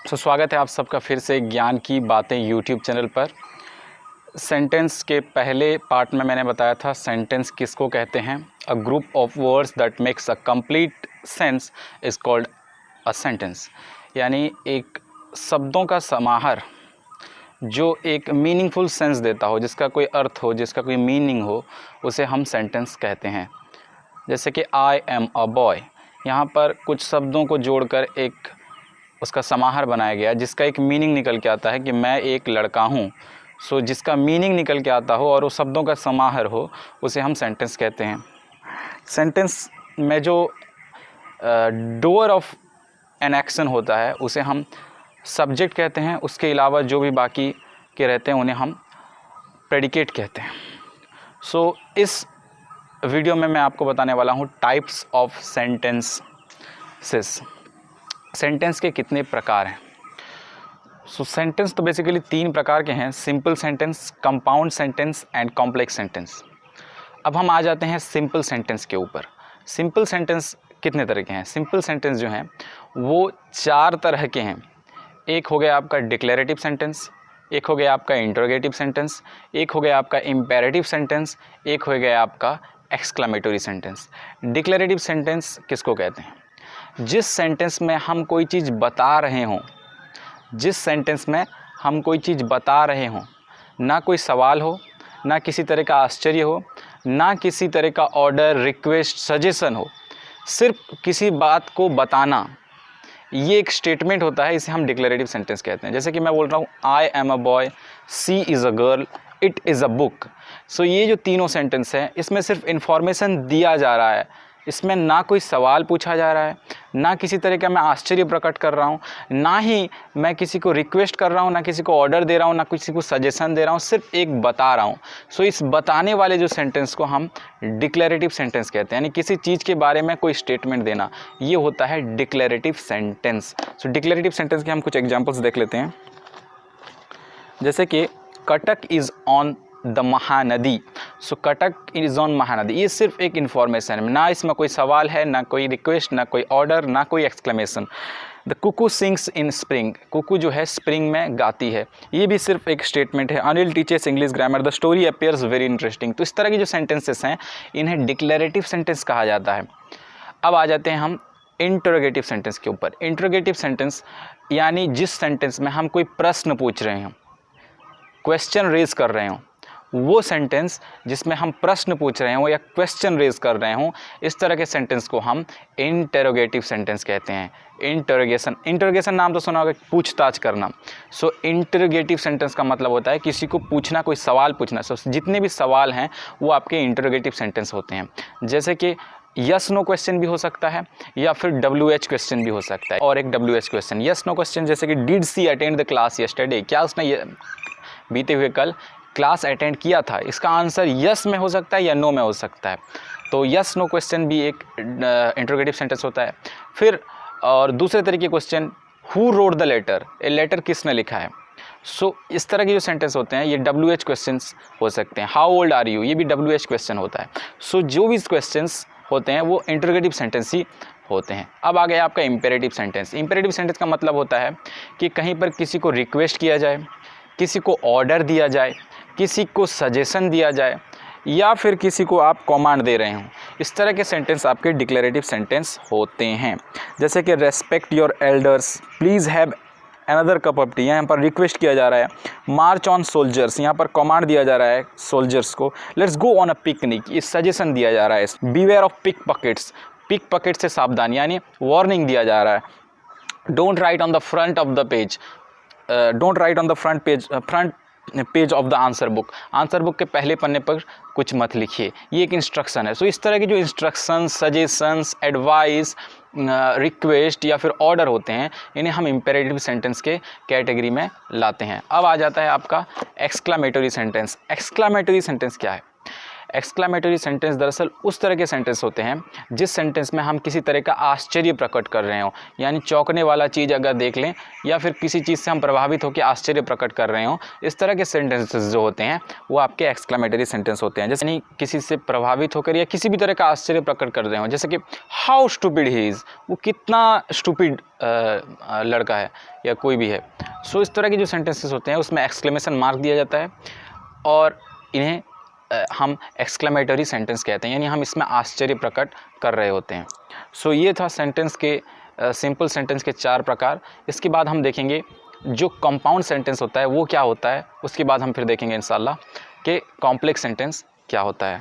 स्वागत है आप सबका फिर से ज्ञान की बातें यूट्यूब चैनल पर। सेंटेंस के पहले पार्ट में मैंने बताया था सेंटेंस किसको कहते हैं। A group of words that makes a complete sense is called a sentence. यानी एक शब्दों का समाहार जो एक मीनिंगफुल सेंस देता हो, जिसका कोई अर्थ हो, जिसका कोई मीनिंग हो, उसे हम सेंटेंस कहते हैं। जैसे कि आई एम अ बॉय, यहाँ पर कुछ शब्दों को जोड़कर एक उसका समाहार बनाया गया जिसका एक मीनिंग निकल के आता है कि मैं एक लड़का हूँ। जिसका मीनिंग निकल के आता हो और उस शब्दों का समाहार हो, उसे हम सेंटेंस कहते हैं। सेंटेंस में जो डूअर ऑफ एन एक्शन होता है उसे हम सब्जेक्ट कहते हैं। उसके अलावा जो भी बाकी के रहते हैं उन्हें हम प्रेडिकेट कहते हैं। इस वीडियो में मैं आपको बताने वाला हूँ टाइप्स ऑफ सेंटेंसेस। सेंटेंस के कितने प्रकार हैं। सेंटेंस तो बेसिकली 3 प्रकार के हैं: simple sentence, compound sentence and complex sentence. अब हम आ जाते हैं सिंपल सेंटेंस के ऊपर। सिंपल सेंटेंस कितने तरह के हैं? सिंपल सेंटेंस जो हैं वो 4 तरह के हैं। एक हो गया आपका डिक्लेरेटिव सेंटेंस, एक हो गया आपका इंटरोगेटिव सेंटेंस, एक हो गया आपका इम्पेरेटिव सेंटेंस, एक हो गया आपका एक्सक्लेमेटरी सेंटेंस। डिक्लेरेटिव सेंटेंस किसको कहते हैं? जिस सेंटेंस में हम कोई चीज़ बता रहे हों, जिस सेंटेंस में हम कोई चीज़ बता रहे हों, ना कोई सवाल हो, ना किसी तरह का आश्चर्य हो, ना किसी तरह का ऑर्डर, रिक्वेस्ट, सजेशन हो, सिर्फ किसी बात को बताना, ये एक स्टेटमेंट होता है। इसे हम डिक्लेरेटिव सेंटेंस कहते हैं। जैसे कि मैं बोल रहा हूँ I am a boy, she is a girl, it is a book. ये जो तीनों सेंटेंस हैं इसमें सिर्फ इन्फॉर्मेशन दिया जा रहा है। इसमें ना कोई सवाल पूछा जा रहा है, ना किसी तरह का मैं आश्चर्य प्रकट कर रहा हूँ, ना ही मैं किसी को रिक्वेस्ट कर रहा हूँ, ना किसी को ऑर्डर दे रहा हूँ, ना किसी को सजेशन दे रहा हूँ, सिर्फ एक बता रहा हूँ। इस बताने वाले जो सेंटेंस को हम डिक्लेरेटिव सेंटेंस कहते हैं। यानी किसी चीज़ के बारे में कोई स्टेटमेंट देना, ये होता है डिक्लेरेटिव सेंटेंस। डिक्लेरेटिव सेंटेंस के हम कुछ एग्जाम्पल्स देख लेते हैं। जैसे कि Cuttack is on the Mahanadi. Cuttack is on Mahanadi, ये सिर्फ एक इन्फॉर्मेशन है, ना इसमें कोई सवाल है, ना कोई रिक्वेस्ट, ना कोई ऑर्डर, ना कोई exclamation. The cuckoo sings in spring, cuckoo जो है स्प्रिंग में गाती है, ये भी सिर्फ एक स्टेटमेंट है। Anil teachers English grammar, the story appears very interesting. इस तरह की जो सेंटेंसेस हैं इन्हें डिक्लेरेटिव सेंटेंस कहा जाता है। अब आ जाते हैं हम इंटरोगेटिव सेंटेंस के ऊपर। इंटरोगेटिव सेंटेंस यानी जिस सेंटेंस में हम कोई प्रश्न पूछ रहे हों, क्वेश्चन रेज कर रहे हों, वो सेंटेंस जिसमें हम प्रश्न पूछ रहे हों या क्वेश्चन रेज कर रहे हों, इस तरह के सेंटेंस को हम इंटरोगेटिव सेंटेंस कहते हैं। इंटरोगेशन नाम तो सुना होगा, पूछताछ करना। इंटरोगेटिव सेंटेंस का मतलब होता है किसी को पूछना, कोई सवाल पूछना। जितने भी सवाल हैं वो आपके इंटरोगेटिव सेंटेंस होते हैं। जैसे कि यस नो क्वेश्चन भी हो सकता है या फिर WH क्वेश्चन भी हो सकता है। और एक WH question, yes no question, जैसे कि did she attend the class yesterday, क्या उसने बीते हुए कल क्लास अटेंड किया था। इसका आंसर यस में हो सकता है या नो में हो सकता है। यस नो क्वेश्चन भी एक इंटरोगेटिव सेंटेंस होता है। फिर और दूसरे तरीके question, who wrote the letter, a letter किसने लिखा है। इस तरह के जो सेंटेंस होते हैं ये WH क्वेश्चंस हो सकते हैं। हाउ ओल्ड आर यू, ये भी WH क्वेश्चन होता है। जो भी क्वेश्चंस होते हैं वो इंटरोगेटिव सेंटेंस ही होते हैं। अब आ गया आपका इम्पेरेटिव सेंटेंस। इम्पेरेटिव सेंटेंस का मतलब होता है कि कहीं पर किसी को रिक्वेस्ट किया जाए, किसी को ऑर्डर दिया जाए, किसी को सजेशन दिया जाए, या फिर किसी को आप कमांड दे रहे हों। इस तरह के सेंटेंस आपके डिक्लेरेटिव सेंटेंस होते हैं। जैसे कि respect your elders, please have another cup of T, यहाँ पर रिक्वेस्ट किया जा रहा है। मार्च ऑन सोल्जर्स, यहाँ पर कमांड दिया जा रहा है सोल्जर्स को। Let's go on a picnic, ये सजेशन दिया जा रहा है। Beware of pickpockets, pickpocket से सावधान, यानी वार्निंग दिया जा रहा है। Don't write on the front of the page, don't write on the front page of the answer book, answer book के पहले पन्ने पर कुछ मत लिखिए, ये एक इंस्ट्रक्शन है। इस तरह के जो इंस्ट्रक्शंस, सजेशंस, एडवाइस, रिक्वेस्ट या फिर ऑर्डर होते हैं, इन्हें हम इम्पेरेटिव सेंटेंस के कैटेगरी में लाते हैं। अब आ जाता है आपका एक्सक्लेमेटरी सेंटेंस। एक्सक्लेमेटरी सेंटेंस क्या है? एक्सक्लेमेटरी सेंटेंस दरअसल उस तरह के सेंटेंस होते हैं जिस सेंटेंस में हम किसी तरह का आश्चर्य प्रकट कर रहे हों, यानी चौंकने वाला चीज़ अगर देख लें या फिर किसी चीज़ से हम प्रभावित होकर आश्चर्य प्रकट कर रहे हों, इस तरह के सेंटेंसेस जो होते हैं वो आपके एक्सक्लेमेटरी सेंटेंस होते हैं। जैसे नहीं किसी से प्रभावित होकर या किसी भी तरह का आश्चर्य प्रकट कर रहे हों, जैसे कि हाउ स्टूपिड ही इज़, वो कितना स्टूपिड लड़का है या कोई भी है। सो इस तरह के जो सेंटेंसेस होते हैं उसमें एक्सक्लेमेशन मार्क दिया जाता है और इन्हें हम एक्सक्लेमेटरी सेंटेंस कहते हैं, यानी हम इसमें आश्चर्य प्रकट कर रहे होते हैं। सो ये था सेंटेंस के सिंपल सेंटेंस के 4 प्रकार। इसके बाद हम देखेंगे जो कंपाउंड सेंटेंस होता है वो क्या होता है, उसके बाद हम फिर देखेंगे इंशाल्लाह कि कॉम्प्लेक्स सेंटेंस क्या होता है।